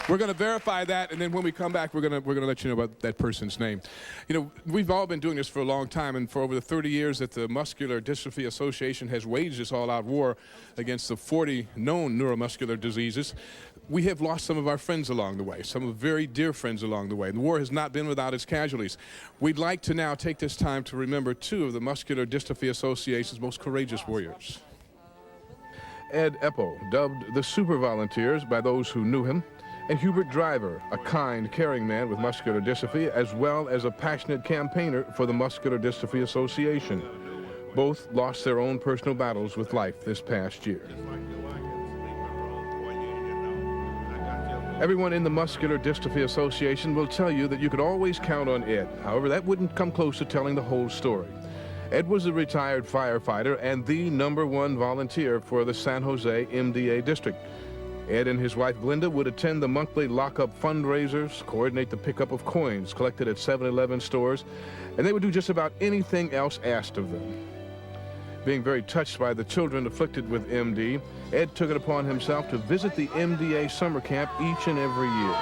We're going to verify that, and then when we come back, we're going to let you know about that person's name. You know, we've all been doing this for a long time, and for over the 30 years that the Muscular Dystrophy Association has waged this all-out war against the 40 known neuromuscular diseases, we have lost some of our friends along the way, some of very dear friends along the way. The war has not been without its casualties. We'd like to now take this time to remember two of the Muscular Dystrophy Association's most courageous warriors. Ed Epple, dubbed the Super Volunteers by those who knew him, and Hubert Driver, a kind, caring man with muscular dystrophy, as well as a passionate campaigner for the Muscular Dystrophy Association. Both lost their own personal battles with life this past year. Everyone in the Muscular Dystrophy Association will tell you that you could always count on Ed. However, that wouldn't come close to telling the whole story. Ed was a retired firefighter and the #1 volunteer for the San Jose MDA district. Ed and his wife Glenda would attend the monthly lockup fundraisers, coordinate the pickup of coins collected at 7-Eleven stores, and they would do just about anything else asked of them. Being very touched by the children afflicted with MD, Ed took it upon himself to visit the MDA summer camp each and every year.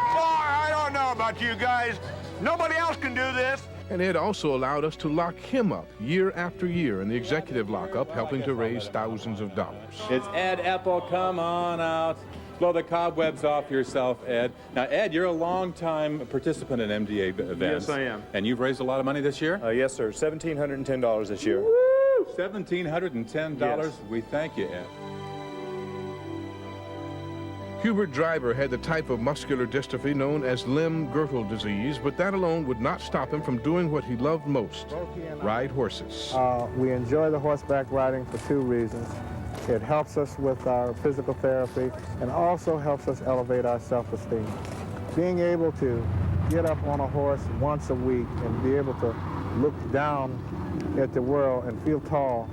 Boy, I don't know about you guys. Nobody else can do this. And Ed also allowed us to lock him up year after year in the executive lockup, helping to raise thousands of dollars. It's Ed Epple, come on out. Blow the cobwebs off yourself, Ed. Now, Ed, you're a long-time participant in MDA events. Yes, I am. And you've raised a lot of money this year? Yes, sir. $1,710 this year. Woo! $1,710. Yes. We thank you, Ed. Hubert Driver had the type of muscular dystrophy known as limb-girdle disease, but that alone would not stop him from doing what he loved most, ride horses. We enjoy the horseback riding for two reasons. It helps us with our physical therapy and also helps us elevate our self-esteem. Being able to get up on a horse once a week and be able to look down at the world and feel tall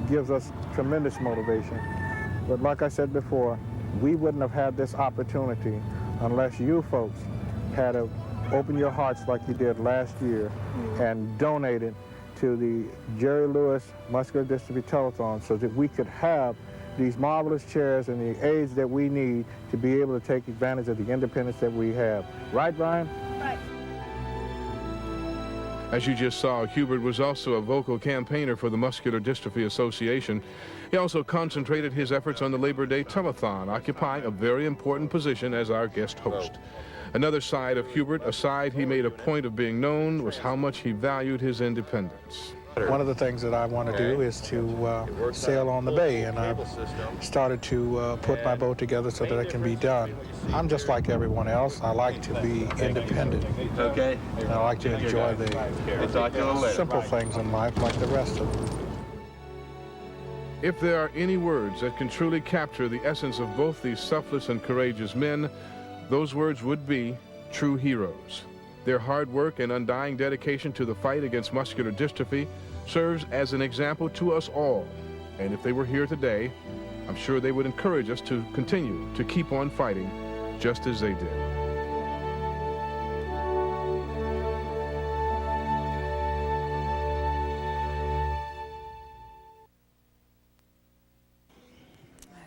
gives us tremendous motivation. But like I said before, we wouldn't have had this opportunity unless you folks had opened your hearts like you did last year and donated to the Jerry Lewis Muscular Dystrophy Telethon so that we could have these marvelous chairs and the aids that we need to be able to take advantage of the independence that we have. Right, Brian? Right. As you just saw, Hubert was also a vocal campaigner for the Muscular Dystrophy Association. He also concentrated his efforts on the Labor Day Telethon, occupying a very important position as our guest host. Another side of Hubert, a side he made a point of being known, was how much he valued his independence. One of the things that I want to do is to sail on the bay, and I've started to put my boat together so that it can be done. I'm just like everyone else. I like to be independent. Okay. And I like to enjoy the simple things in life like the rest of them. If there are any words that can truly capture the essence of both these selfless and courageous men, those words would be true heroes. Their hard work and undying dedication to the fight against muscular dystrophy serves as an example to us all. And if they were here today, I'm sure they would encourage us to continue to keep on fighting just as they did.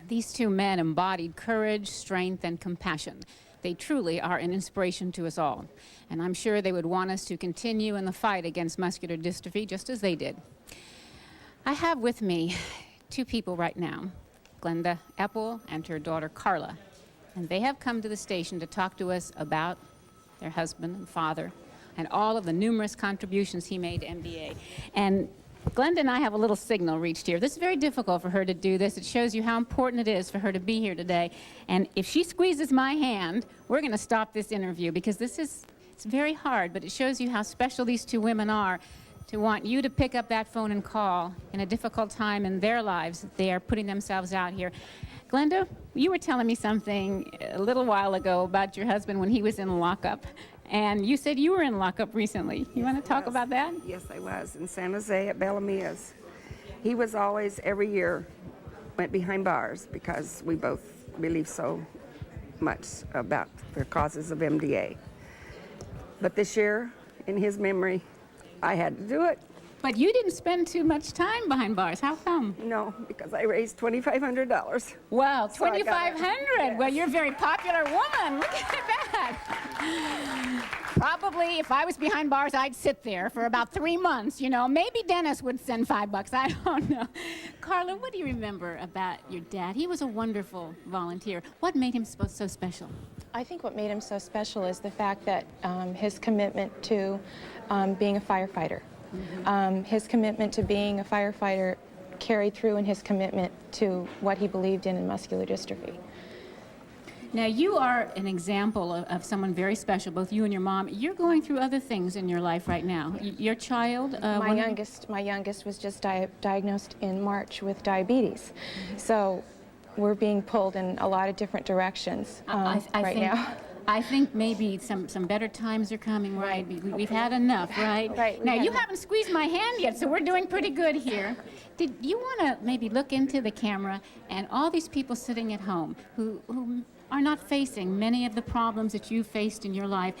These two men embodied courage, strength, and compassion. They truly are an inspiration to us all. And I'm sure they would want us to continue in the fight against muscular dystrophy just as they did. I have with me two people right now, Glenda Epple and her daughter Carla. And they have come to the station to talk to us about their husband and father and all of the numerous contributions he made to MDA. And Glenda and I have a little signal reached here. This is very difficult for her to do this. It shows you how important it is for her to be here today. And if she squeezes my hand, we're going to stop this interview because it's very hard, but it shows you how special these two women are to want you to pick up that phone and call in a difficult time in their lives. They are putting themselves out here. Glenda, you were telling me something a little while ago about your husband when he was in lockup. And you said you were in lockup recently. You want to talk about that? Yes, I was, in San Jose at Bellomia's. He was always, every year, went behind bars because we both believe so much about the causes of MDA. But this year, in his memory, I had to do it. But you didn't spend too much time behind bars. How come? No, because I raised $2,500. Well, So I got it. 2,500. Well, you're a very popular woman. Look at that. Probably, if I was behind bars, I'd sit there for about 3 months. You know, maybe Dennis would send $5. I don't know. Carla, what do you remember about your dad? He was a wonderful volunteer. What made him so special? I think what made him so special is the fact that his commitment to being a firefighter. His commitment to being a firefighter carried through in his commitment to what he believed in muscular dystrophy. Now, you are an example of someone very special, both you and your mom. You're going through other things in your life right now. Your child? My youngest was just diagnosed in March with diabetes. So we're being pulled in a lot of different directions now. I think maybe some better times are coming, right? We've had enough, right? Right. Now, you haven't squeezed my hand yet, so we're doing pretty good here. Did you want to maybe look into the camera and all these people sitting at home who are not facing many of the problems that you faced in your life,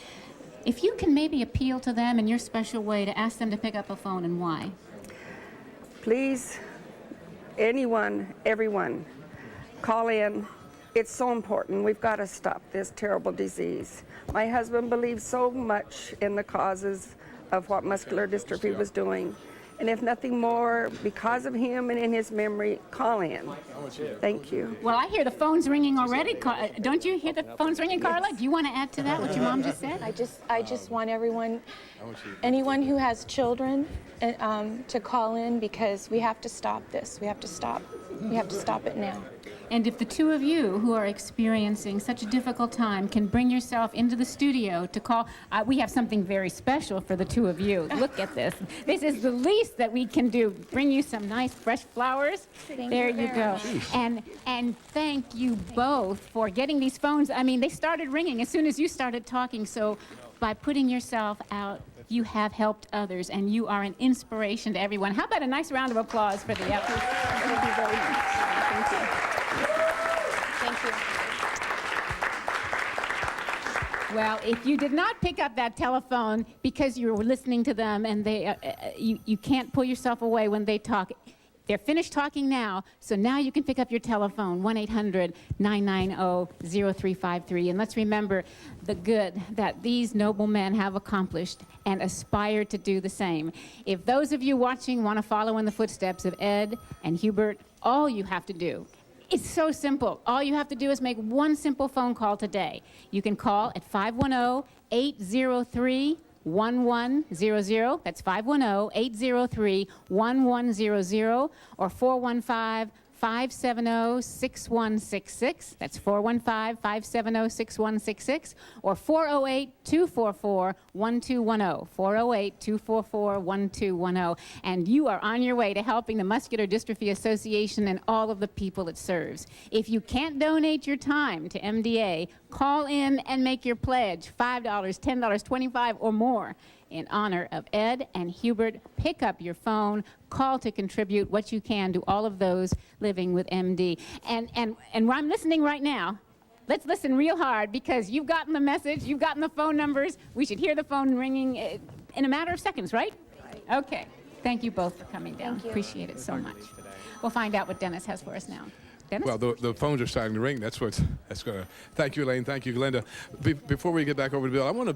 if you can maybe appeal to them in your special way to ask them to pick up a phone, and why? Please, anyone, everyone, call in. It's so important. We've got to stop this terrible disease. My husband believes so much in the causes of what muscular dystrophy was doing. And if nothing more, because of him and in his memory, call in. Thank you. Well, I hear the phones ringing already. Don't you hear the phones ringing, Carla? Do you want to add to that, what your mom just said? I just want anyone who has children to call in, because we have to stop this. We have to stop it now. And if the two of you who are experiencing such a difficult time can bring yourself into the studio to call, we have something very special for the two of you. Look at this. This is the least that we can do. Bring you some nice fresh flowers. There you go. And thank you both for getting these phones. I mean, they started ringing as soon as you started talking. So by putting yourself out, you have helped others, and you are an inspiration to everyone. How about a nice round of applause for the effort? Thank you very much. Thank you. Thank you. Well, if you did not pick up that telephone because you were listening to them and you can't pull yourself away when they talk, they're finished talking now, so now you can pick up your telephone, 1-800-990-0353. And let's remember the good that these noble men have accomplished and aspire to do the same. If those of you watching want to follow in the footsteps of Ed and Hubert, all you have to do, it's so simple. All you have to do is make one simple phone call today. You can call at 510-803-1100. That's 510-803-1100, or 415-570-6166. That's 415-570-6166, or 408-244-1210. 408-244-1210. And you are on your way to helping the Muscular Dystrophy Association and all of the people it serves. If you can't donate your time to MDA, call in and make your pledge, $5, $10, $25, or more. In honor of Ed and Hubert, pick up your phone, call to contribute what you can to all of those living with MD. And where I'm listening right now, let's listen real hard, because you've gotten the message, you've gotten the phone numbers. We should hear the phone ringing in a matter of seconds, right? Okay. Thank you both for coming down. Thank you. Appreciate it so much. We'll find out what Dennis has for us now. Dennis? Well, the phones are starting to ring. That's going to. Thank you, Elaine. Thank you, Glenda. Before we get back over to Bill, I want to